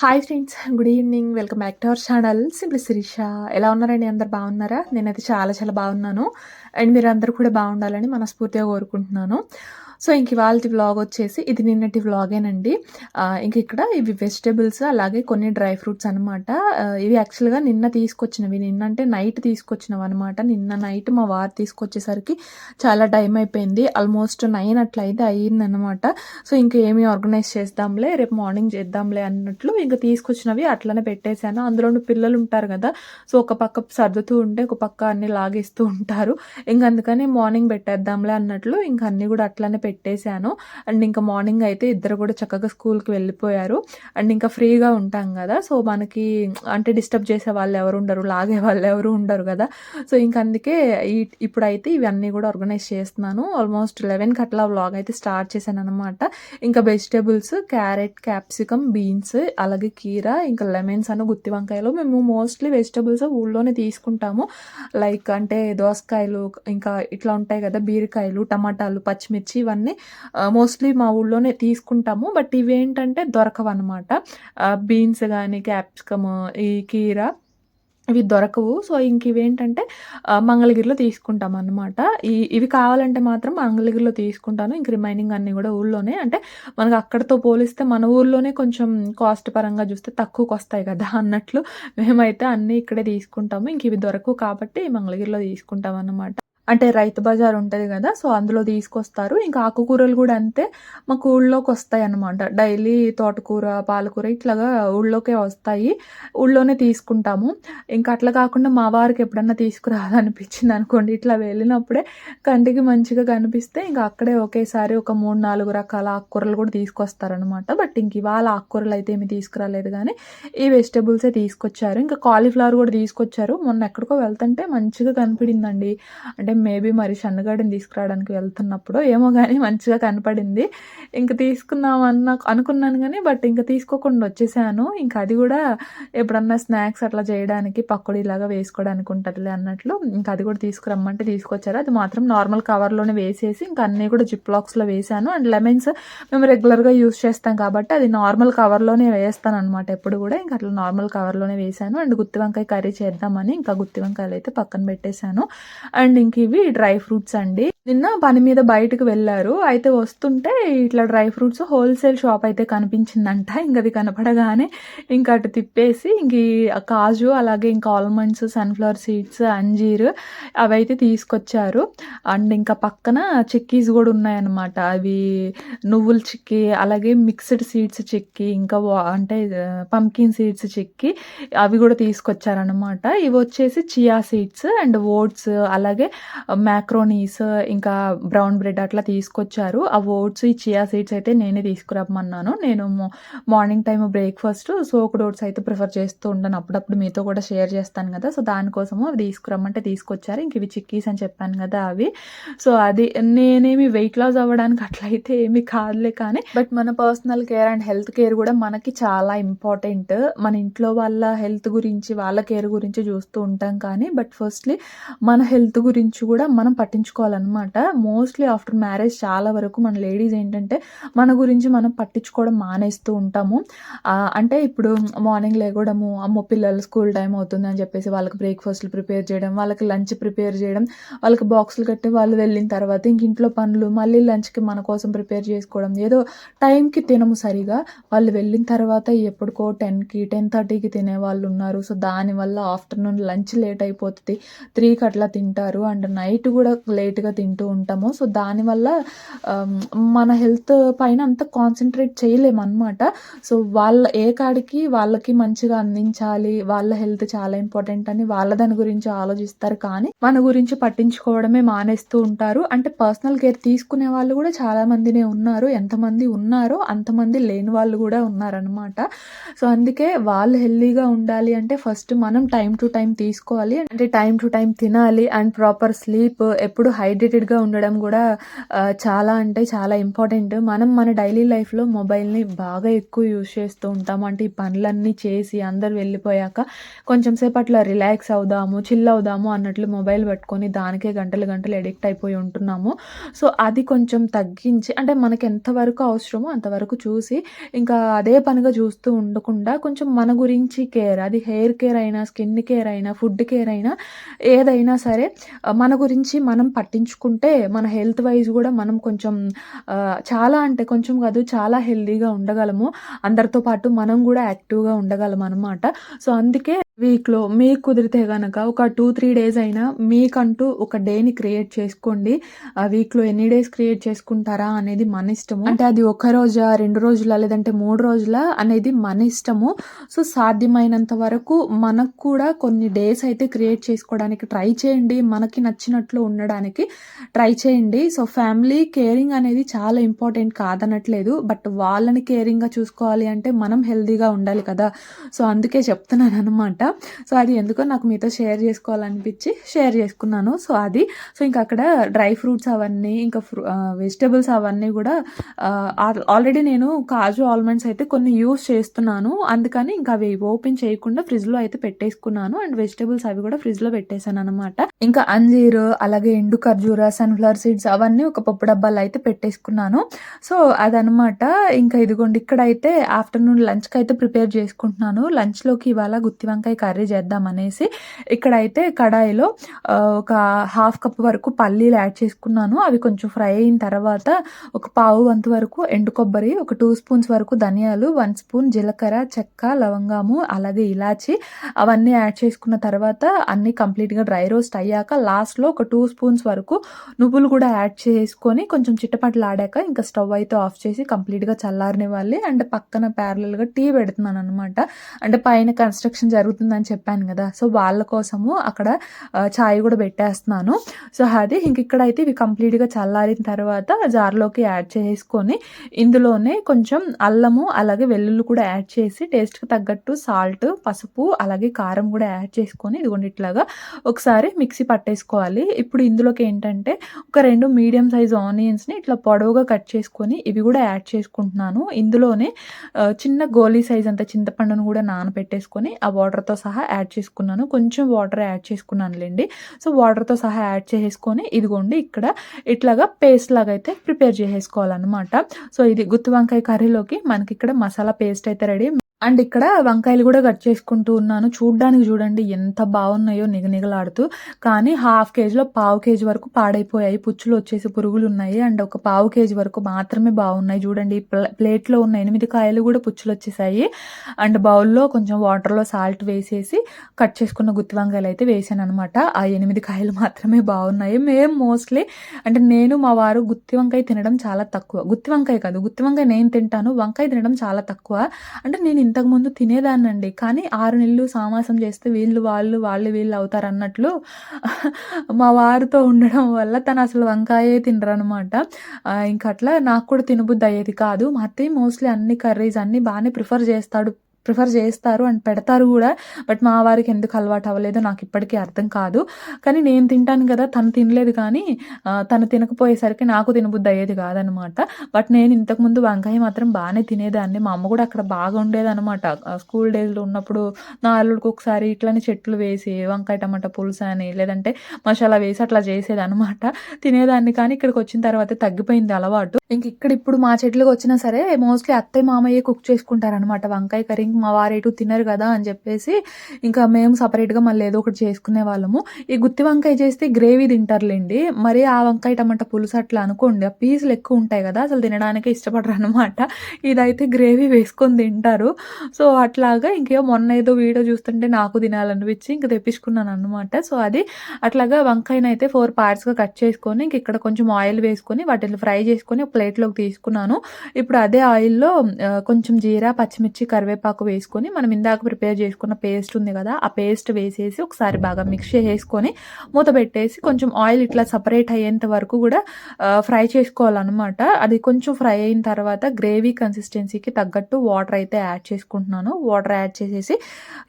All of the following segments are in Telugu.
Hi friends, good evening. Welcome back to our channel simply Shirisha. ఎలా ఉన్నారండి? అందరు బాగున్నారా? నేనైతే చాలా చాలా బాగున్నాను. అండ్ మీరు అందరూ కూడా బాగుండాలని మనస్ఫూర్తిగా కోరుకుంటున్నాను. సో ఇంక ఇవాళ వ్లాగ్ వచ్చేసి ఇది నిన్నటి వ్లాగేనండి. ఇంక ఇక్కడ ఇవి వెజిటేబుల్స్ అలాగే కొన్ని డ్రై ఫ్రూట్స్ అనమాట. ఇవి యాక్చువల్గా నిన్న తీసుకొచ్చినవి, నిన్న అంటే నైట్ తీసుకొచ్చినవి అనమాట. నిన్న నైట్ మా వారు తీసుకొచ్చేసరికి చాలా టైం అయిపోయింది, ఆల్మోస్ట్ 9 అట్లా అయితే అయ్యిందనమాట. సో ఇంక ఏమి ఆర్గనైజ్ చేద్దాంలే, రేపు మార్నింగ్ చేద్దాంలే అన్నట్లు ఇంకా తీసుకొచ్చినవి అట్లనే పెట్టేశాను. అందులోనూ పిల్లలు ఉంటారు కదా, సో ఒక పక్క సర్దుతూ ఉంటే ఒక పక్క అన్ని లాగేస్తూ ఉంటారు. ఇంక అందుకని మార్నింగ్ పెట్టేద్దాంలే అన్నట్లు ఇంక అన్నీ కూడా అట్లనే పెట్టేశాను. అండ్ ఇంకా మార్నింగ్ అయితే ఇద్దరు కూడా చక్కగా స్కూల్కి వెళ్ళిపోయారు. అండ్ ఇంకా ఫ్రీగా ఉంటాం కదా, సో మనకి అంటే డిస్టర్బ్ చేసే వాళ్ళు ఎవరు ఉండరు, లాగే వాళ్ళు ఎవరు ఉండరు కదా. సో ఇంక అందుకే ఇప్పుడైతే ఇవన్నీ కూడా ఆర్గనైజ్ చేస్తున్నాను. ఆల్మోస్ట్ 11కి అట్లా వ్లాగ్ అయితే స్టార్ట్ చేశాను అనమాట. ఇంకా వెజిటేబుల్స్ క్యారెట్, క్యాప్సికమ్, బీన్స్, అలాగే కీరా, ఇంకా లెమన్స్ అను గుత్తి వంకాయలు. మేము మోస్ట్లీ వెజిటేబుల్స్ ఊళ్ళోనే తీసుకుంటాము. లైక్ అంటే దోసకాయలు, ఇంకా ఇట్లా ఉంటాయి కదా, బీరకాయలు, టమాటాలు, పచ్చిమిర్చి, ఇవన్నీ మోస్ట్లీ మా ఊళ్ళోనే తీసుకుంటాము. బట్ ఇవేంటంటే దొరకవు అనమాట. బీన్స్ కానీ క్యాప్సికమ్, ఈ కీరా ఇవి దొరకవు. సో ఇంక ఇవేంటంటే మంగళగిరిలో తీసుకుంటాం అనమాట. ఇవి కావాలంటే మాత్రం మంగళగిరిలో తీసుకుంటాను. ఇంక రిమైనింగ్ అన్నీ కూడా ఊళ్ళోనే. అంటే మనకు అక్కడితో పోలిస్తే మన ఊర్లోనే కొంచెం కాస్ట్ పరంగా చూస్తే తక్కువకి వస్తాయి కదా అన్నట్లు మేమైతే అన్నీ ఇక్కడే తీసుకుంటాము. ఇంక ఇవి దొరకవు కాబట్టి మంగళగిరిలో తీసుకుంటాం అన్నమాట. అంటే రైతు బజార్ ఉంటది కదా, సో అందులో తీసుకొస్తారు. ఇంకా ఆకుకూరలు కూడా అంతే, మాకు ఊళ్ళోకి వస్తాయి అన్నమాట. డైలీ తోటకూర, పాలకూర ఇట్లాగా ఊళ్ళోకే వస్తాయి, ఊళ్ళోనే తీసుకుంటాము. ఇంకా అట్లా కాకుండా మా వారికి ఎప్పుడన్నా తీసుకురావాలనిపించింది అనుకోండి, ఇట్లా వెళ్ళినప్పుడే కంటికి మంచిగా కనిపిస్తే ఇంకా అక్కడే ఒకేసారి ఒక 3-4 రకాల ఆకుకూరలు కూడా తీసుకొస్తారనమాట. బట్ ఇంక ఇవాళ ఆకుకూరలు అయితే ఏమి తీసుకురాలేదు, కానీ ఈ వెజిటేబుల్సే తీసుకొచ్చారు. ఇంకా కాలీఫ్లవర్ కూడా తీసుకొచ్చారు. మొన్న ఎక్కడికో వెళ్తుంటే మంచిగా కనిపడిందండి. అంటే మేబీ మరి సన్నగాడిని తీసుకురావడానికి వెళ్తున్నప్పుడు ఏమో కానీ మంచిగా కనపడింది. ఇంక తీసుకుందామన్న అనుకున్నాను కానీ బట్ ఇంకా తీసుకోకుండా వచ్చేసాను. ఇంకా అది కూడా ఎప్పుడన్నా స్నాక్స్ అట్లా చేయడానికి పకోడీలాగా వేసుకోవడానికి ఉంటుందిలే అన్నట్లు ఇంకా అది కూడా తీసుకురమ్మంటే తీసుకొచ్చారు. అది మాత్రం నార్మల్ కవర్లోనే వేసేసి ఇంకా అన్నీ కూడా జిప్ లాక్స్లో వేసాను. అండ్ లెమన్స్ మేము రెగ్యులర్గా యూస్ చేస్తాం కాబట్టి అది నార్మల్ కవర్లోనే వేస్తాను అనమాట ఎప్పుడు కూడా. ఇంకా అట్లా నార్మల్ కవర్లోనే వేసాను. అండ్ గుత్తి వంకాయ కర్రీ చేద్దామని ఇంకా గుత్తి వంకాయలు అయితే పక్కన పెట్టేశాను. అండ్ ఇంక ఇవి డ్రై ఫ్రూట్స్ అండి. నిన్న పని మీద బయటకు వెళ్ళారు, అయితే వస్తుంటే ఇట్లా డ్రై ఫ్రూట్స్ హోల్సేల్ షాప్ అయితే కనిపించిందంట. ఇంక అది కనపడగానే ఇంకా అటు తిప్పేసి ఇంక కాజు, అలాగే ఇంకా ఆల్మండ్స్, సన్ఫ్లవర్ సీడ్స్, అంజీర్ అవైతే తీసుకొచ్చారు. అండ్ ఇంకా పక్కన చిక్కీస్ కూడా ఉన్నాయన్నమాట. అవి నువ్వుల చిక్కీ, అలాగే మిక్స్డ్ సీడ్స్ చిక్కీ, ఇంకా అంటే పంకిన్ సీడ్స్ చిక్కీ అవి కూడా తీసుకొచ్చారనమాట. ఇవి వచ్చేసి చియా సీడ్స్ అండ్ ఓట్స్, అలాగే మ్యాక్రోనీస్, ఇంకా బ్రౌన్ బ్రెడ్ అట్లా తీసుకొచ్చారు. ఆ ఓట్స్, ఈ చియా సీడ్స్ అయితే నేనే తీసుకురమ్మన్నాను. నేను morning time breakfast soaked oats అయితే ప్రిఫర్ చేస్తూ ఉంటాను, అప్పుడప్పుడు మీతో కూడా షేర్ చేస్తాను కదా, సో దానికోసము అవి తీసుకురమ్మంటే తీసుకొచ్చారు. ఇంక ఇవి చిక్కీస్ అని చెప్పాను కదా అవి. సో అది నేనేమి వెయిట్ లాస్ అవ్వడానికి అట్లయితే ఏమి కాదులే, కానీ బట్ మన personal care and health care కూడా మనకి చాలా ఇంపార్టెంట్. మన ఇంట్లో వాళ్ళ హెల్త్ గురించి, వాళ్ళ కేర్ గురించి చూస్తూ ఉంటాం, కానీ బట్ ఫస్ట్లీ మన హెల్త్ గురించి కూడా మనం పట్టించుకోవాలన్నమాట. మోస్ట్లీ ఆఫ్టర్ మ్యారేజ్ చాలా వరకు మన లేడీస్ ఏంటంటే మన గురించి మనం పట్టించుకోవడం మానేస్తూ ఉంటాము. అంటే ఇప్పుడు మార్నింగ్ లేవడము, అమ్మో పిల్లలు స్కూల్ టైం అవుతుంది అని చెప్పేసి వాళ్ళకి బ్రేక్ఫాస్ట్లు ప్రిపేర్ చేయడం, వాళ్ళకి లంచ్ ప్రిపేర్ చేయడం, వాళ్ళకి బాక్సులు కట్టి వాళ్ళు వెళ్ళిన తర్వాత ఇంక ఇంట్లో పనులు, మళ్ళీ లంచ్కి మన కోసం ప్రిపేర్ చేసుకోవడం, ఏదో టైంకి తినము సరిగా. వాళ్ళు వెళ్ళిన తర్వాత ఎప్పటికో 10కి 10:30కి తినే వాళ్ళు ఉన్నారు. సో దానివల్ల ఆఫ్టర్నూన్ లంచ్ లేట్ అయిపోతుంది, 3కి అట్లా తింటారు. అండ్ నైట్ కూడా లేట్గా తింటూ ఉంటాము. సో దానివల్ల మన హెల్త్ పైన అంత కాన్సన్ట్రేట్ చేయలేము అనమాట. సో వాళ్ళ ఏ కాడికి వాళ్ళకి మంచిగా అందించాలి, వాళ్ళ హెల్త్ చాలా ఇంపార్టెంట్ అని వాళ్ళ దాని గురించి ఆలోచిస్తారు, కానీ మన గురించి పట్టించుకోవడమే మానేస్తూ ఉంటారు. అంటే పర్సనల్ కేర్ తీసుకునే వాళ్ళు కూడా చాలా మందినే ఉన్నారు, ఎంతమంది ఉన్నారో అంతమంది లేని వాళ్ళు కూడా ఉన్నారనమాట. సో అందుకే వాళ్ళు హెల్తీగా ఉండాలి అంటే ఫస్ట్ మనం టైం టు టైం తీసుకోవాలి, అంటే టైం టు టైం తినాలి, అండ్ ప్రాపర్ స్లీప్, ఎప్పుడు హైడ్రేటెడ్‌గా ఉండడం గూడా చాలా అంటే చాలా ఇంపార్టెంట్. మనం మన డైలీ లైఫ్‌లో మొబైల్‌ని బాగా ఎక్కువ యూజ్ చేస్తూ ఉంటాము. అంటే ఈ పనులన్నీ చేసి అందరూ వెళ్ళిపోయాక కొంచెం సేపు అట్లా రిలాక్స్ అవుదాము, చిల్ అవుదాము అన్నట్లు మొబైల్ పట్టుకొని దానికే గంటలు గంటలు అడిక్ట్ అయిపోయి ఉంటున్నాము. సో, అది కొంచెం తగ్గించి అంటే మనకి ఎంతవరకు అవసరమో అంతవరకు చూసి ఇంకా అదే పనిగా చూస్తూ ఉండకుండా కొంచెం మన గురించి కేర్, అది హెయిర్ కేర్ అయినా, స్కిన్ కేర్ అయినా, ఫుడ్ కేర్ అయినా ఏదైనా సరే మన గురించి మనం పట్టించుకుంటే మన హెల్త్ వైస్ గూడా మనం కొంచెం చాలా అంటే కొంచెం కాదు చాలా హెల్తీగా ఉండగలము. అందరితో పాటు మనం గూడా యాక్టివ్‌గా ఉండగలమనమాట. సో, అందుకే వీక్‌లో మీకు కుదిరితే గనక ఒక 2, 3 డేస్ అయినా మీకంటూ ఒక డేని క్రియేట్ చేసుకోండి. వీక్‌లో ఎన్ని డేస్ క్రియేట్ చేసుకుంటారా అనేది మన ఇష్టము. అంటే అది ఒక రోజా, 2 రోజులా లేదంటే 3 రోజులా అనేది మన ఇష్టము. సో, సాధ్యమైనంత వరకు మనకు కూడా కొన్ని డేస్ అయితే క్రియేట్ చేసుకోవడానికి ట్రై చేయండి. మనకి నచ్చినట్లు ఉండడానికి ట్రై చేయండి. సో, ఫ్యామిలీ కేరింగ్ అనేది చాలా ఇంపార్టెంట్ కాదనట్లేదు. బట్ వాళ్ళని కేరింగ్‌గా చూసుకోవాలి అంటే మనం హెల్తీగా ఉండాలి కదా! సో, అందుకే చెప్తున్నాననమాట. సో, అది ఎందుకో నాకు మీతో షేర్ చేసుకోవాలనిపించి షేర్ చేసుకున్నాను. సో, అది. సో, ఇంక అక్కడ డ్రై ఫ్రూట్స్ అవన్నీ ఇంకా వెజిటబుల్స్ అవన్నీ గూడా ఆల్రెడీ నేను కాజు, ఆల్మండ్స్ అయితే కొన్ని యూజ్ చేస్తున్నాను. అందుకని ఇంకా అవి ఓపెన్ చేయకుండా ఫ్రిడ్జ్‌లో అయితే పెట్టేసుకున్నాను. అండ్ వెజిటబుల్స్ అవి గూడా ఫ్రిడ్జ్‌లో పెట్టేసాననమాట. ఇంకా అంజీర్, అలాగే ఎండు ఖర్జూర, సన్‌ఫ్లవర్ సీడ్స్ అవన్నీ ఒక పప్పు డబ్బాలో అయితే పెట్టేసుకున్నాను. సో, అదనమాట. ఇంకా ఇదిగోండి ఇక్కడైతే ఆఫ్టర్‌నూన్ లంచ్‌కైతే ప్రిపేర్ చేసుకుంటున్నాను. లంచ్‌లోకి ఇవాళ గుత్తి వంకాయ కర్రీ చేద్దామనేసి ఇక్కడైతే కడాయిలో ఒక హాఫ్ కప్ వరకు పల్లీలు యాడ్ చేసుకున్నాను. అవి కొంచెం ఫ్రై అయిన తర్వాత ఒక పావు వంతు వరకు ఎండు కొబ్బరి, ఒక 2 స్పూన్స్ వరకు ధనియాలు, 1 స్పూన్ జీలకర్ర, చెక్క, లవంగాము, అలాగే ఇలాచి అవన్నీ యాడ్ చేసుకున్న తర్వాత అన్నీ కంప్లీట్‌గా డ్రై రోస్ట్ అయ్యాక లాస్ట్‌లో ఒక 2 స్పూన్స్ వరకు నువ్వులు కూడా యాడ్ చేసుకొని కొంచెం చిటపటలాడాక ఇంకా స్టవ్ అయితే ఆఫ్ చేసి కంప్లీట్‌గా చల్లారనివ్వాలి. అండ్ పక్కన ప్యారలల్‌గా టీ పెడుతున్నాననమాట. అంటే పైన కన్‌స్ట్రక్షన్ జరుగుతుందని చెప్పాను గదా! సో, వాళ్ళ కోసము అక్కడ చాయ్ గూడా పెట్టేస్తున్నాను. సో, అది ఇక్కడైతే ఇవి కంప్లీట్‌గా చల్లారిన తర్వాత జార్‌లోకి యాడ్ చేసుకొని ఇందులోనే కొంచెం అల్లము, అలాగే వెల్లుల్లి కూడా యాడ్ చేసి టేస్ట్‌కి తగ్గట్టు సాల్ట్, పసుపు, అలాగే కారం గూడా యాడ్ చేసుకొని ఇదిగోండి ఇట్లాగా ఒకసారి మిక్సీ పట్టేసుకోవాలి. ఇప్పుడు ఇందులోకి ఏంటంటే ఒక 2 మీడియం సైజ్ ఆనియన్స్‌ని ఇట్లా పొడవుగా కట్ చేసుకొని ఇవి గూడా యాడ్ చేసుకుంటున్నాను. ఇందులోనే చిన్న గోలీ సైజ్ అంత చింతపండును గూడా నానబెట్టేసుకొని ఆ వాటర్‌తో సహా యాడ్ చేసుకున్నాను. కొంచెం వాటర్ యాడ్ చేసుకున్నానులెండి. సో, వాటర్‌తో సహా యాడ్ చేసేసుకొని ఇదిగోండి ఇక్కడ ఇట్లాగా పేస్ట్ లాగా అయితే ప్రిపేర్ చేసేసుకోవాలనమాట. సో, ఇది గుత్తి వంకాయ కర్రీలోకి మనకిక్కడ మసాలా పేస్ట్ అయితే రెడీ. అండ్ ఇక్కడ వంకాయలు గూడా కట్ చేసుకుంటూ ఉన్నాను. చూడ్డానికి చూడండి ఎంత బావున్నాయో నిగనిగలాడుతూ. కానీ హాఫ్ కేజీలో పావు కేజీ వరకు పాడైపోయాయి. పుచ్చులొచ్చేసి పురుగులున్నాయి. అండ్ ఒక పావు కేజీ వరకు మాత్రమే బావున్నాయి. చూడండి ప్లేట్‌లో ఉన్న 8 కాయలు గూడా పుచ్చులొచ్చేసాయి. అండ్ బౌల్‌లో కొంచెం వాటర్‌లో సాల్ట్ వేసేసి కట్ చేసుకున్న గుత్తి వంకాయలైతే వేసాననమాట. ఆ 8 కాయలు మాత్రమే బావున్నాయి. మేము మోస్ట్‌లీ అంటే నేను, మా వారు గుత్తి వంకాయ తినడం చాలా తక్కువ. గుత్తి వంకాయ కాదు, గుత్తి వంకాయ నేను తింటాను. వంకాయ తినడం చాలా తక్కువ. అంటే నేను ఇంతకుముందు తినేదాన్నండి. కానీ 6 నెలలు సావాసం చేస్తే వీళ్ళు వాళ్ళు, వాళ్ళు వీళ్ళు అవుతారన్నట్లు మా వారితో ఉండడం వల్ల తనసలు వంకాయే తినరనమాట. ఇంకట్లా నాకు కూడా తినబుద్దయ్యేది కాదు. మా అత్తయ్య మోస్ట్‌లీ అన్ని కర్రీస్ అన్నీ బానే ప్రిఫర్ చేస్తారు అండ్ పెడతారు గూడా. బట్ మా వారికి ఎందుకు అలవాటు అవ్వలేదో నాకిప్పటికీ అర్థం కాదు. కానీ నేను తింటాను గదా! తను తినలేదు కానీ తను తినకపోయేసరికి నాకు తినబుద్దయ్యేది కాదనమాట. బట్ నేను ఇంతకుముందు వంకాయ మాత్రం బానే తినేదాన్ని. మా అమ్మ గూడా అక్కడ బాగా ఉండేదనమాట. స్కూల్ డేస్‌లో ఉన్నప్పుడు నా అల్లుడికొకసారి ఇట్లనే చెట్లు వేసి వంకాయ టమాటా పులుసని లేదంటే మసాలా వేసి అట్లా చేసేదనమాట. తినేదాన్ని కానీ ఇక్కడికొచ్చిన తర్వాత తగ్గిపోయింది అలవాటు. ఇప్పుడు మా చెట్లుకొచ్చినా సరే మోస్ట్‌లీ అత్తయ్య, మామయ్యే కుక్ చేసుకుంటారనమాట వంకాయ కర్రీ. మా వారెటు తినరు గదా! అని చెప్పేసి ఇంకా మేము సెపరేట్‌గా మళ్ళీ ఏదో ఒకటి చేసుకునేవాళ్ళము. ఈ గుత్తి వంకాయ చేస్తే గ్రేవీ తింటారులెండి. మరి ఆ వంకాయ టమాటా పులుసు అట్లా అనుకోండి ఆ పీసులు ఎక్కువ ఉంటాయి గదా! అసలు తినడానికే ఇష్టపడరనమాట. ఇదైతే గ్రేవీ వేసుకొని తింటారు. సో, అట్లాగా మొన్న ఏదో వీడియో చూస్తుంటే నాకు తినాలనిపించి ఇంక తెప్పించుకున్నాననమాట. సో, అది అట్లాగా వంకాయనైతే 4 పార్ట్స్‌గా కట్ చేసుకొని ఇక్కడ కొంచెం ఆయిల్ వేసుకొని వాటిని ఫ్రై చేసుకొని ఒక ప్లేట్‌లోకి తీసుకున్నాను. ఇప్పుడు అదే ఆయిల్‌లో కొంచెం జీరా, పచ్చిమిర్చి, కరివేపాకు వేసుకొని మనం ఇందాక ప్రిపేర్ చేసుకున్న పేస్ట్ ఉంది గదా! ఆ పేస్ట్ వేసేసి ఒకసారి బాగా మిక్స్ చేసేసుకొని మూత పెట్టేసి కొంచెం ఆయిల్ ఇట్లా సెపరేట్ అయ్యేంత వరకు గూడా ఫ్రై చేసుకోవాలనమాట. అది కొంచెం ఫ్రై అయిన తర్వాత గ్రేవీ కన్సిస్టెన్సీకి తగ్గట్టు వాటర్ అయితే యాడ్ చేసుకుంటున్నాను. వాటర్ యాడ్ చేసేసి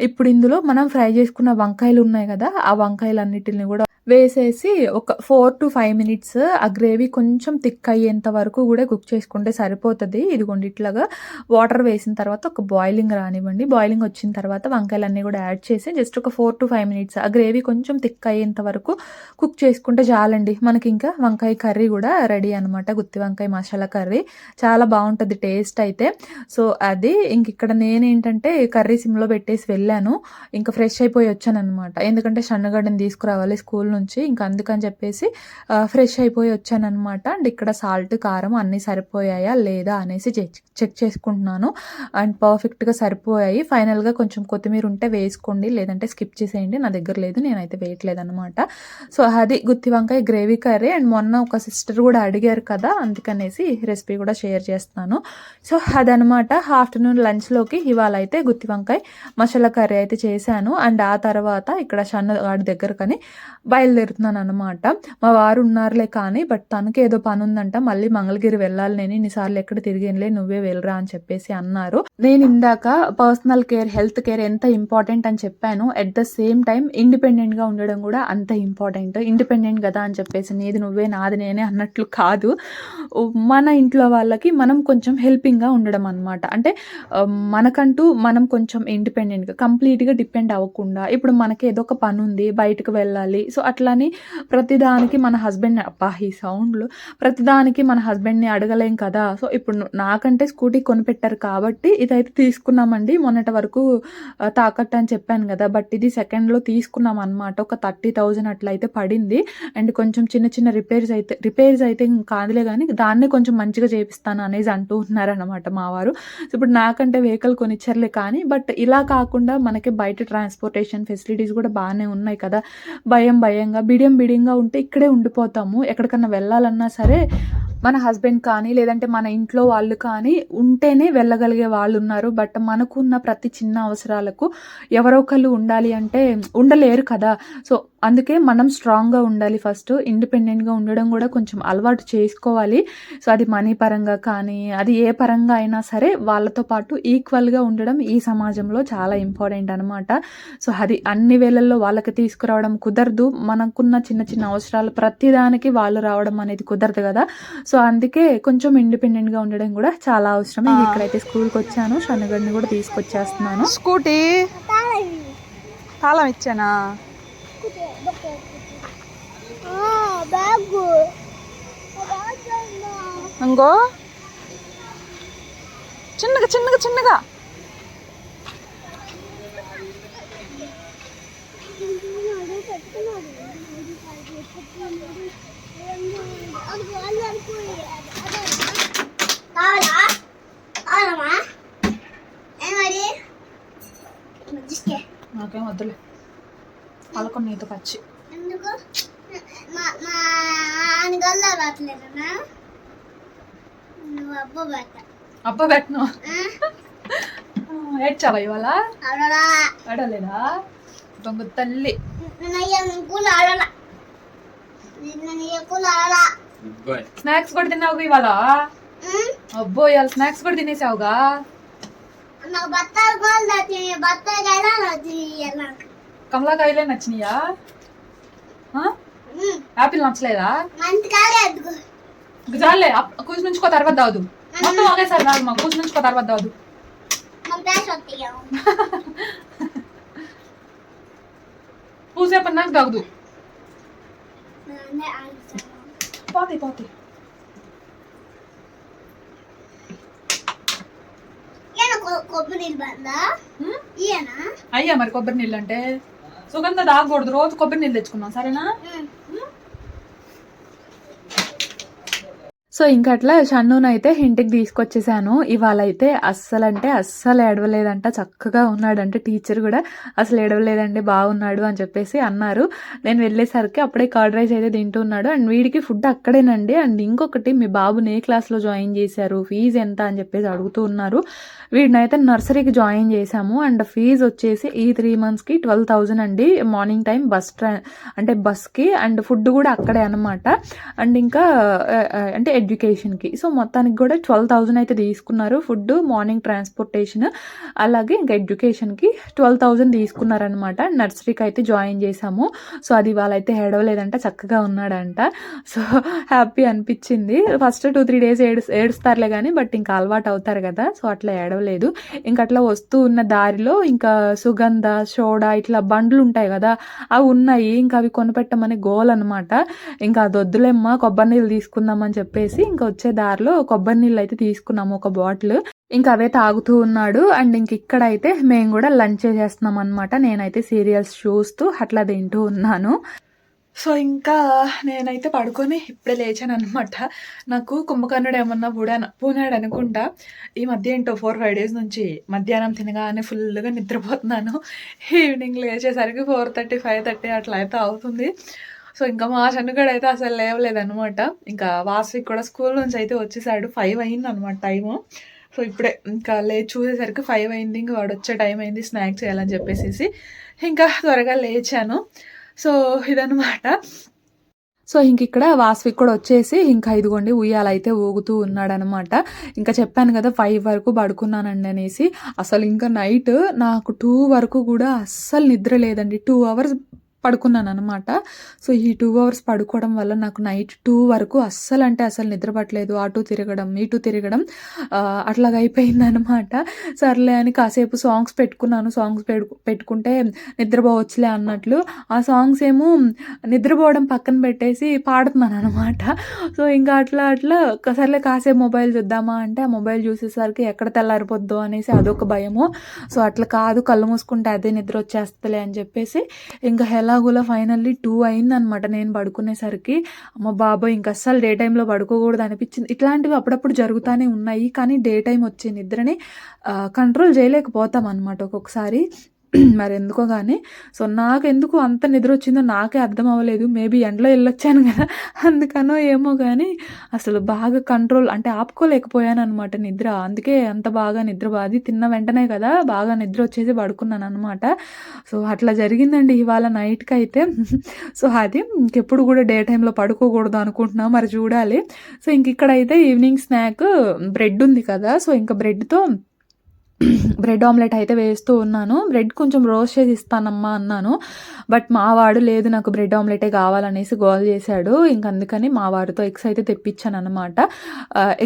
ఇప్పుడు ఇందులో మనం ఫ్రై చేసుకున్న వంకాయలు ఉన్నాయి గదా! ఆ వంకాయలన్నిటిని గూడా వేసేసి ఒక 4-5 మినిట్స్ ఆ గ్రేవీ కొంచెం థిక్ అయ్యేంత వరకు కూడా కుక్ చేసుకుంటే సరిపోతది. ఇదిగోండి ఇట్లాగా వాటర్ వేసిన తర్వాత ఒక బాయిలింగ్ రానివ్వండి. బాయిలింగ్ వచ్చిన తర్వాత వంకాయలన్నీ కూడా యాడ్ చేసి జస్ట్ ఒక 4-5 మినిట్స్ ఆ గ్రేవీ కొంచెం థిక్ అయ్యేంత వరకు కుక్ చేసుకుంటే చాలండి. మనకి ఇంకా వంకాయ కర్రీ కూడా రెడీ అనమాట. గుత్తి వంకాయ మసాలా కర్రీ చాలా బాగుంటుంది టేస్ట్ అయితే. సో అది ఇంక ఇక్కడ నేనేంటంటే కర్రీ సిమ్లో పెట్టేసి వెళ్ళాను. ఇంకా ఫ్రెష్ అయిపోయి వచ్చాననమాట. ఎందుకంటే షన్నుగడ్డని తీసుకురావాలి స్కూల్ నుంచి. ఇంకా అందుకని చెప్పేసి ఫ్రెష్ అయిపోయి వచ్చాననమాట. అండ్ ఇక్కడ సాల్ట్ కారం అన్నీ సరిపోయాయా లేదా అనేసి చెక్ చేసుకుంటున్నాను. అండ్ పర్ఫెక్ట్గా సరిపోయాయి. ఫైనల్గా కొంచెం కొత్తిమీర ఉంటే వేసుకోండి, లేదంటే స్కిప్ చేసేయండి. నా దగ్గర లేదు, నేనైతే వేయట్లేదు అనమాట. సో అది గుత్తి వంకాయ గ్రేవీ కర్రీ. అండ్ మొన్న ఒక సిస్టర్ కూడా అడిగారు కదా, అందుకనేసి రెసిపీ కూడా షేర్ చేస్తాను. సో అదనమాట ఆఫ్టర్నూన్ లంచ్లోకి ఇవాళ అయితే గుత్తి వంకాయ మసాలా కర్రీ అయితే చేశాను. అండ్ ఆ తర్వాత ఇక్కడ షన్నుగాడి దగ్గరకని బయలుదేరుతున్నాను అనమాట. మా వారు ఉన్నారులే కానీ బట్ తనకి ఏదో పని ఉందంట, మళ్ళీ మంగళగిరి వెళ్ళాలి, నేను ఇన్నిసార్లు ఎక్కడ తిరిగేనులే, నువ్వే వెళ్ళరా అని చెప్పేసి అన్నారు. నేను ఇందాక పర్సనల్ కేర్, హెల్త్ కేర్ ఎంత ఇంపార్టెంట్ అని చెప్పాను. ఎట్ ద సేమ్ టైం ఇండిపెండెంట్గా ఉండడం కూడా అంత ఇంపార్టెంట్. ఇండిపెండెంట్ కదా అని చెప్పేసి నీది నువ్వే నాది నేనే అన్నట్లు కాదు. మన ఇంట్లో వాళ్ళకి మనం కొంచెం హెల్పింగ్గా ఉండడం అనమాట. అంటే మనకంటూ మనం కొంచెం ఇండిపెండెంట్గా కంప్లీట్గా డిపెండ్ అవ్వకుండా, ఇప్పుడు మనకి ఏదో ఒక పని ఉంది బయటకు వెళ్ళాలి, సో అట్లని ప్రతిదానికి మన హస్బెండ్ని ఈ సౌండ్లు ప్రతిదానికి మన హస్బెండ్ని అడగలేం కదా. సో ఇప్పుడు నాకంటే స్కూటీ కొనిపెట్టారు కాబట్టి ఇదైతే తీసుకున్నామండి. మొన్నటి వరకు తాకట్టు అని చెప్పాను కదా, బట్ ఇది సెకండ్లో తీసుకున్నాం అనమాట. ఒక 30,000 అట్లయితే పడింది. అండ్ కొంచెం చిన్న చిన్న రిపేర్స్ అయితే కాదులే కానీ దాన్నే కొంచెం మంచిగా చేపిస్తాను అనేసి అంటూ ఉన్నారనమాట మా వారు. సో ఇప్పుడు నాకంటే వెహికల్ కొనిచ్చారులే కానీ బట్ ఇలా కాకుండా మనకి బయట ట్రాన్స్పోర్టేషన్ ఫెసిలిటీస్ కూడా బాగానే ఉన్నాయి కదా. భయంగా బిడియంగా ఉంటే ఇక్కడే ఉండిపోతాము. ఎక్కడికన్నా వెళ్ళాలన్నా సరే మన హస్బెండ్ కానీ లేదంటే మన ఇంట్లో వాళ్ళు కానీ ఉంటేనే వెళ్ళగలిగే వాళ్ళు ఉన్నారు. బట్ మనకున్న ప్రతి చిన్న అవసరాలకు ఎవరో ఒకళ్ళు ఉండాలి అంటే ఉండలేరు కదా. సో అందుకే మనం స్ట్రాంగ్గా ఉండాలి. ఫస్ట్ ఇండిపెండెంట్గా ఉండడం కూడా కొంచెం అలవాటు చేసుకోవాలి. సో అది మనీ పరంగా కానీ అది ఏ పరంగా అయినా సరే వాళ్ళతో పాటు ఈక్వల్గా ఉండడం ఈ సమాజంలో చాలా ఇంపార్టెంట్ అనమాట. సో అది అన్ని వేళల్లో వాళ్ళకి తీసుకురావడం కుదరదు. మనకున్న చిన్న చిన్న అవసరాలు ప్రతిదానికి వాళ్ళు రావడం అనేది కుదరదు కదా. సో అందుకే కొంచెం ఇండిపెండెంట్గా ఉండడం కూడా చాలా అవసరం. ఇక్కడైతే స్కూల్కి వచ్చాను, షన్నుగడ్ని కూడా తీసుకొచ్చేస్తున్నాను. స్కూటీ తాళం ఇచ్చానా? ఇంకో చిన్నగా నాకేం వద్దులే, పలకొండ నీతో పచ్చి. అబ్బా పెట్టను ఏడ్చావా ఇవాళ? ఆడలేదా? దొంగ తల్లి. స్నాక్స్ కూడా తిన్నావు ఇవాళ? అబ్బో ఇవాళ స్నాక్స్ కూడా తినేసావుగా? కమలాకాయలే నచ్చినాయా? యాపిల్ నచ్చలేదా? చాలే, కూర్చు నుంచుకో, తర్వాత దావదు. మొత్తం ఒకేసారి రాదు, మా కూర్చు నుంచుకో, తర్వాత దావదు. పూసేపటి నాకు దాగదు. పోతే అయ్యా మరి కొబ్బరి నీళ్ళు అంటే సుగంధ తాగకూడదు. రోజు కొబ్బరి నీళ్ళు తెచ్చుకున్నాం, సరేనా? సో ఇంకా అట్లా షన్నునైతే ఇంటికి తీసుకొచ్చేసాను. ఇవాళ అయితే అస్సలు ఏడవలేదంట, చక్కగా ఉన్నాడంటే. టీచర్ కూడా అసలు ఏడవలేదండి, బాగున్నాడు అని చెప్పేసి అన్నారు. నేను వెళ్ళేసరికి అప్పుడే కర్డ్ రైస్ అయితే తింటున్నాడు. అండ్ వీడికి ఫుడ్ అక్కడేనండి. అండ్ ఇంకొకటి, మీ బాబుని ఏ క్లాస్లో జాయిన్ చేశారు, ఫీజు ఎంత అని చెప్పేసి అడుగుతూ ఉన్నారు. వీడినైతే నర్సరీకి జాయిన్ చేశాము. అండ్ ఫీజు వచ్చేసి ఈ 3 monthsకి 12,000 అండి. మార్నింగ్ టైం అంటే బస్కి అండ్ ఫుడ్ కూడా అక్కడే అనమాట. అండ్ ఇంకా అంటే ఎడ్యుకేషన్కి. సో మొత్తానికి కూడా 12,000 అయితే తీసుకున్నారు. ఫుడ్, మార్నింగ్ ట్రాన్స్పోర్టేషన్, అలాగే ఇంకా ఎడ్యుకేషన్కి 12,000 తీసుకున్నారనమాట. నర్సరీకి అయితే జాయిన్ చేశాము. సో అది వాళ్ళైతే ఏడవలేదంట, చక్కగా ఉన్నాడంట. సో హ్యాపీ అనిపించింది. ఫస్ట్ 2-3 days ఏడుస్తారులే కానీ బట్ ఇంకా అలవాటు అవుతారు కదా, సో అట్లా ఏడవలేదు. ఇంకా అట్లా వస్తూ ఉన్న దారిలో ఇంకా సుగంధ, సోడా ఇట్లా బండ్లు ఉంటాయి కదా, అవి ఉన్నాయి. ఇంకా అవి కొనిపెట్టమని గోల్ అనమాట. ఇంకా అది వద్దులేమ్మా, కొబ్బరి నీళ్ళు తీసుకుందామని చెప్పేసి ఇంకా వచ్చే దారిలో కొబ్బరి నీళ్ళు అయితే తీసుకున్నాము, ఒక బాటిల్. ఇంకా అవే తాగుతూ ఉన్నాడు. అండ్ ఇంక ఇక్కడైతే మేము కూడా లంచ్ చేసేస్తున్నాం అనమాట. నేనైతే సీరియల్స్ చూస్తూ అట్లా తింటూ ఉన్నాను. సో ఇంకా నేనైతే పడుకొని ఇప్పుడే లేచాను అనమాట. నాకు కుంభకర్ణుడు ఏమన్నా పూనాడు అనుకుంటా. ఈ మధ్య ఏంటో 4-5 days నుంచి మధ్యాహ్నం తినగానే ఫుల్గా నిద్రపోతున్నాను. ఈవినింగ్ లేచేసరికి 4:30, 5:30 అట్లా అయితే అవుతుంది. సో ఇంకా మా చనుగడు అయితే అసలు లేవలేదనమాట. ఇంకా వాసవిక్ కూడా స్కూల్ నుంచి అయితే వచ్చేసాడు. 5 అయింది అనమాట టైము. సో ఇప్పుడే ఇంకా చూసేసరికి 5 అయింది. ఇంకా వాడు వచ్చే టైం అయింది, స్నాక్స్ చేయాలని చెప్పేసి ఇంకా త్వరగా లేచాను. సో ఇదనమాట. సో ఇంక ఇక్కడ వాసవిక్ కూడా వచ్చేసి ఇంకా ఇదిగోండి ఉయ్యాలైతే ఊగుతూ ఉన్నాడనమాట. ఇంకా చెప్పాను కదా 5 వరకు పడుకున్నానండి అనేసి. అసలు ఇంకా నైట్ నాకు 2 వరకు కూడా అస్సలు నిద్ర లేదండి. 2 hours పడుకున్నాను అనమాట. సో ఈ 2 hours పడుకోవడం వల్ల నాకు నైట్ 2 వరకు అస్సలు అంటే అసలు నిద్ర పట్టలేదు. అటు తిరగడం, ఇటు తిరగడం అట్లాగ అయిపోయింది అనమాట. సర్లే అని కాసేపు సాంగ్స్ పెట్టుకున్నాను. సాంగ్స్ పెట్టుకుంటే నిద్రపోవచ్చులే అన్నట్లు ఆ సాంగ్స్ ఏమో నిద్రపోవడం పక్కన పెట్టేసి పాడుతున్నాను అనమాట. సో ఇంకా అట్లా సర్లే కాసేపు మొబైల్ చూద్దామా అంటే ఆ మొబైల్ చూసేసరికి ఎక్కడ తెల్లారిపోద్దో అనేసి అదొక భయము. సో అట్లా కాదు, కళ్ళు మూసుకుంటే అదే నిద్ర వచ్చేస్తుందిలే అని చెప్పేసి ఇంకా ఎలాగోలా ఫైనల్లీ 2 అయిందనమాట నేను పడుకునేసరికి. అమ్మ బాబోయ్, ఇంకా అస్సలు డే టైంలో పడుకోకూడదు అనిపించింది. ఇట్లాంటివి అప్పుడప్పుడు జరుగుతూనే ఉన్నాయి, కానీ డే టైం వచ్చే నిద్రని కంట్రోల్ చేయలేకపోతాం అనమాట ఒక్కొక్కసారి. మరి ఎందుకో కానీ. సో నాకెందుకు అంత నిద్ర వచ్చిందో నాకే అర్థం అవ్వలేదు. మేబీ ఎండలో వెళ్ళొచ్చాను కదా, అందుకనో ఏమో కానీ అసలు బాగా కంట్రోల్ అంటే ఆపుకోలేకపోయాను అనమాట నిద్ర. అందుకే అంత బాగా నిద్ర బాది తిన్న వెంటనే కదా బాగా నిద్ర వచ్చేసి పడుకున్నాను అనమాట. సో అట్లా జరిగిందండి ఇవాళ నైట్కి అయితే. సో అది ఇంకెప్పుడు కూడా డే టైంలో పడుకోకూడదు అనుకుంటున్నా, మరి చూడాలి. సో ఇంక ఇక్కడైతే ఈవినింగ్ స్నాక్ బ్రెడ్ ఉంది కదా, సో ఇంకా బ్రెడ్తో బ్రెడ్ ఆమ్లెట్ అయితే వేస్తూ ఉన్నాను. బ్రెడ్ కొంచెం రోస్ట్ చేసి ఇస్తానమ్మా అన్నాను. బట్ మా వాడు లేదు నాకు బ్రెడ్ ఆమ్లెటే కావాలనేసి గోల్ చేశాడు. ఇంక అందుకని మా వాడితో ఎగ్స్ అయితే తెప్పించాను అనమాట.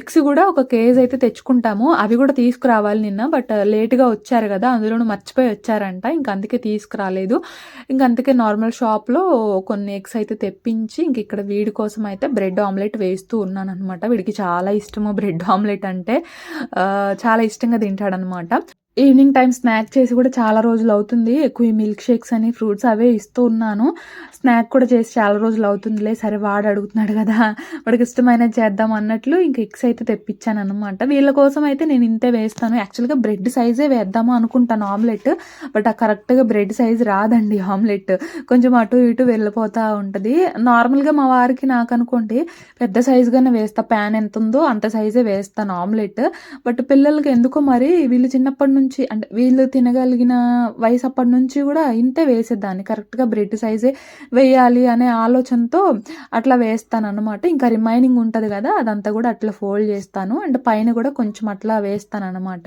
ఎగ్స్ కూడా ఒక కేజ్ అయితే తెచ్చుకుంటాము, అవి కూడా తీసుకురావాలి నిన్న. బట్ లేట్గా వచ్చారు కదా, అందులోనూ మర్చిపోయి వచ్చారంట. ఇంక అందుకే తీసుకురాలేదు. ఇంక అందుకే నార్మల్ షాప్లో కొన్ని ఎగ్స్ అయితే తెప్పించి ఇంక ఇక్కడ వీడి కోసం అయితే బ్రెడ్ ఆమ్లెట్ వేస్తూ ఉన్నాను అనమాట. వీడికి చాలా ఇష్టము బ్రెడ్ ఆమ్లెట్ అంటే, చాలా ఇష్టంగా తింటాడనమాట. ఈవినింగ్ టైం స్నాక్ చేసి కూడా చాలా రోజులు అవుతుంది. ఎక్కువ ఈ మిల్క్ షేక్స్ అని ఫ్రూట్స్ అవే ఇస్తూ ఉన్నాను. స్నాక్ కూడా చేసి చాలా రోజులు అవుతుందిలే, సరే వాడు అడుగుతున్నాడు కదా వాడికి ఇష్టమైనది చేద్దాం అన్నట్లు ఇంక ఎగ్స్ అయితే తెప్పించాను అనమాట. వీళ్ళ కోసం అయితే నేను ఇంతే వేస్తాను. యాక్చువల్గా బ్రెడ్ సైజే వేద్దాము అనుకుంటాను ఆమ్లెట్, బట్ ఆ కరెక్ట్గా బ్రెడ్ సైజ్ రాదండి ఆమ్లెట్, కొంచెం అటు ఇటు వెళ్ళిపోతూ ఉంటుంది. నార్మల్గా మా వారికి నాకు అనుకోండి పెద్ద సైజుగానే వేస్తా, ప్యాన్ ఎంత ఉందో అంత సైజే వేస్తాను ఆమ్లెట్. బట్ పిల్లలకి ఎందుకో మరి వీళ్ళు చిన్నప్పటి నుంచి అంటే వీళ్ళు తినగలిగిన వయసు అప్పటి నుంచి కూడా ఇంతే వేసేదాన్ని, కరెక్ట్గా బ్రెడ్ సైజే వేయాలి అనే ఆలోచనతో అట్లా వేస్తాను అనమాట. ఇంకా రిమైనింగ్ ఉంటుంది కదా అదంతా కూడా అట్లా ఫోల్డ్ చేస్తాను అండ్ పైన కూడా కొంచెం అట్లా వేస్తాను అనమాట.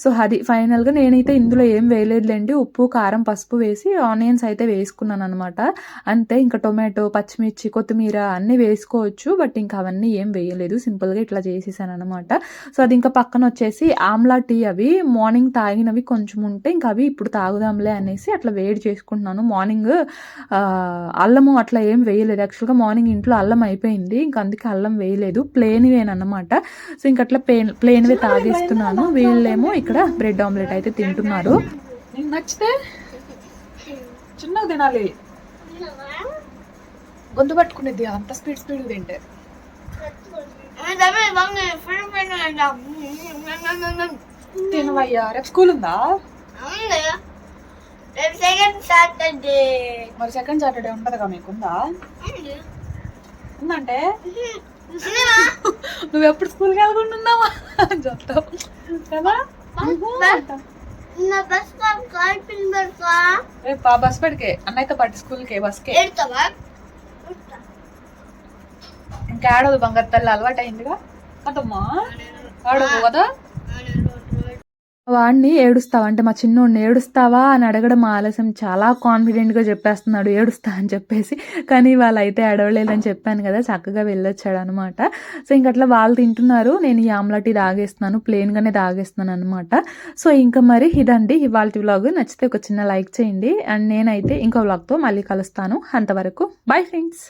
సో అది ఫైనల్గా నేనైతే ఇందులో ఏం వేయలేదులేండి, ఉప్పు, కారం, పసుపు వేసి ఆనియన్స్ అయితే వేసుకున్నాను అనమాట. అంతే. ఇంకా టొమాటో, పచ్చిమిర్చి, కొత్తిమీర అన్నీ వేసుకోవచ్చు, బట్ ఇంకా అవన్నీ ఏం వేయలేదు, సింపుల్గా ఇట్లా చేసేసాను అనమాట. సో అది ఇంకా పక్కన వచ్చేసి ఆమ్లా టీ, అవి మార్నింగ్ తాగినవి కొంచెం ఉంటే ఇంకా అవి ఇప్పుడు తాగుదాంలే అనేసి అట్లా వేడి చేసుకుంటున్నాను. మార్నింగ్ అల్లము అట్లా ఏం వేయలేదు. యాక్చువల్గా మార్నింగ్ ఇంట్లో అల్లం అయిపోయింది, ఇంకా అందుకే అల్లం వేయలేదు, ప్లేన్వేనమాట. సో ఇంక అట్లా ప్లేన్వే తాగిస్తున్నాను. వీళ్ళేమో ఇక్కడ బ్రెడ్ ఆమ్లెట్ అయితే తింటున్నారు. నచ్చితే చిన్నగా తినాలి, గొంతు పట్టుకునేది అంత స్పీడ్ తింటే. తినవయ్యా, రేపు స్కూల్ ఉందా? మరి సెకండ్ సాటర్డే ఉంటదిగా మీకుందా? ఉందంటే నువ్వు ఎప్పుడు స్కూల్కి వెళ్ళకుండా చెప్తావు కదా. నా బస్ కాల్ పిన్ బర్కా రేపు బస్ పడికే అన్నయ్యతో పాటు స్కూల్కి బస్కే ఎడతావా ఇంకా ఆడదు బంగారు తల్లి అలవాటు అయిందిగా కదమ్మా ఆడదు కదా వాడిని ఏడుస్తావా అంటే మా చిన్నోడిని ఏడుస్తావా అని అడగడం ఆలస్యం చాలా కాన్ఫిడెంట్గా చెప్పేస్తున్నాడు ఏడుస్తా అని చెప్పేసి కానీ వాళ్ళైతే అడవలేదని చెప్పాను కదా చక్కగా వెళ్ళొచ్చాడు అనమాట సో ఇంక అట్లా వాళ్ళు తింటున్నారు నేను ఈ ఆమ్లెట్ తాగేస్తున్నాను ప్లెయిన్గానే తాగేస్తున్నాను అనమాట సో ఇంకా మరి ఇదండి ఇవాళ వ్లాగ్ నచ్చితే ఒక చిన్న లైక్ చేయండి అండ్ నేనైతే ఇంకో వ్లాగ్తో మళ్ళీ కలుస్తాను అంతవరకు బై ఫ్రెండ్స్